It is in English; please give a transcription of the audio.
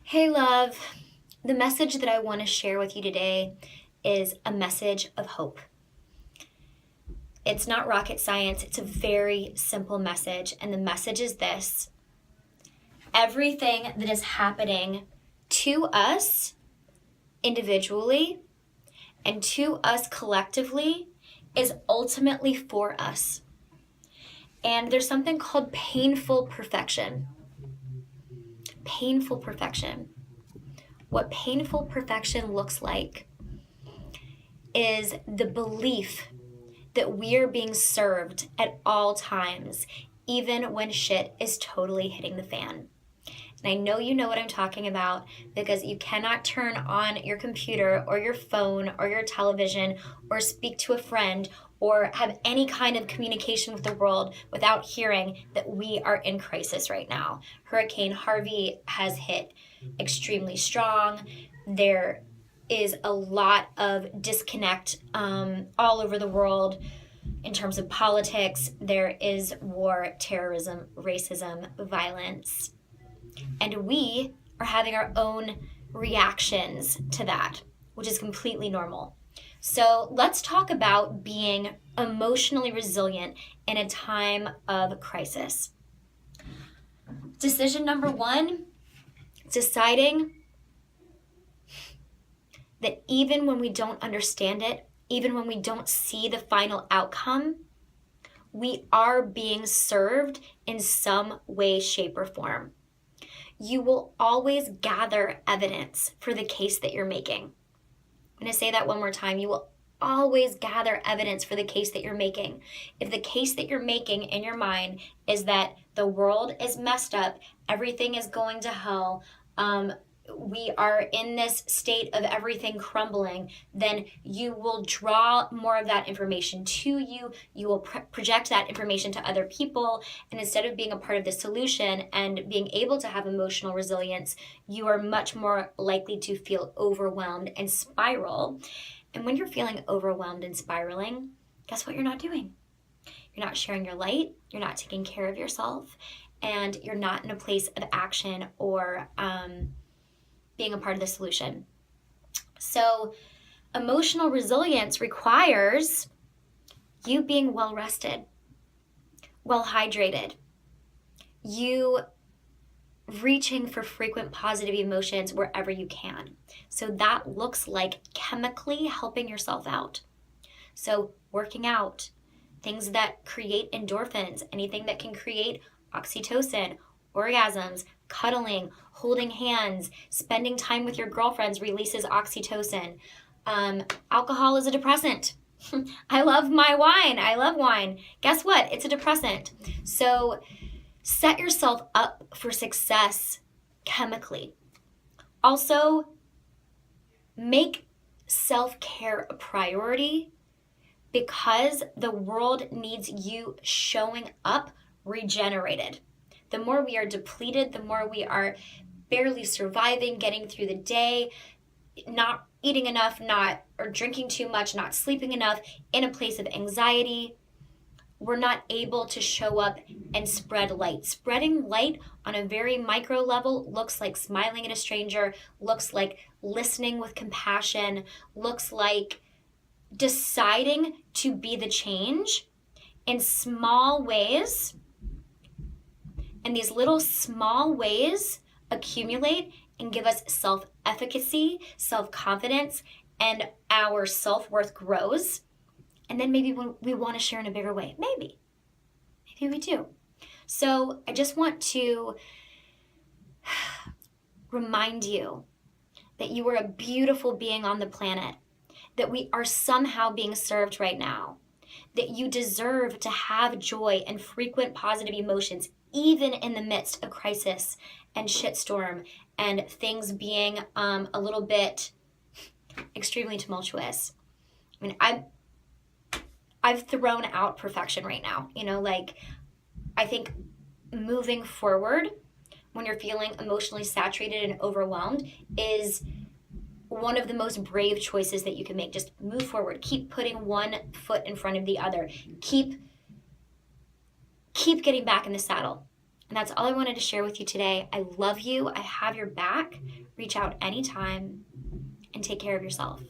Hey, love. The message that I want to share with you today is a message of hope. It's not rocket science, it's a very simple message. And the message is this: everything that is happening to us individually and to us collectively is ultimately for us. And there's something called painful perfection. Painful perfection. What painful perfection looks like is the belief that we're being served at all times, even when shit is totally hitting the fan. And I know you know what I'm talking about because you cannot turn on your computer or your phone or your television or speak to a friend or have any kind of communication with the world without hearing that we are in crisis right now. Hurricane Harvey has hit extremely strong. There is a lot of disconnect all over the world in terms of politics. There is war, terrorism, racism, violence. And we are having our own reactions to that, which is completely normal. So let's talk about being emotionally resilient in a time of crisis. Decision number one, deciding that even when we don't understand it, even when we don't see the final outcome, we are being served in some way, shape, or form. You will always gather evidence for the case that you're making. I'm going to say that one more time. You will always gather evidence for the case that you're making. If the case that you're making in your mind is that the world is messed up, everything is going to hell, we are in this state of everything crumbling, then you will draw more of that information to you. You will project that information to other people. And instead of being a part of the solution and being able to have emotional resilience, you are much more likely to feel overwhelmed and spiral. And when you're feeling overwhelmed and spiraling, guess what you're not doing? You're not sharing your light. You're not taking care of yourself. And you're not in a place of action or being a part of the solution. So emotional resilience requires you being well rested, well hydrated, you reaching for frequent positive emotions wherever you can. So that looks like chemically helping yourself out. So working out, things that create endorphins, anything that can create oxytocin, orgasms, cuddling, holding hands, spending time with your girlfriends releases oxytocin. Alcohol is a depressant. I love my wine. I love wine. Guess what? It's a depressant. So set yourself up for success chemically. Also, make self-care a priority because the world needs you showing up regenerated. The more we are depleted, the more we are barely surviving, getting through the day, not eating enough, or drinking too much, not sleeping enough, in a place of anxiety, we're not able to show up and spread light. Spreading light on a very micro level looks like smiling at a stranger, looks like listening with compassion, looks like deciding to be the change in small ways. And these little small ways accumulate and give us self-efficacy, self-confidence, and our self-worth grows. And then maybe we want to share in a bigger way. Maybe we do. So I just want to remind you that you are a beautiful being on the planet, that we are somehow being served right now, that you deserve to have joy and frequent positive emotions, even in the midst of crisis and shitstorm and things being a little bit extremely tumultuous. I mean, I've thrown out perfection right now. I think moving forward when you're feeling emotionally saturated and overwhelmed is one of the most brave choices that you can make. Just move forward. Keep putting one foot in front of the other. Keep getting back in the saddle. And that's all I wanted to share with you today. I love you. I have your back. Reach out anytime and take care of yourself.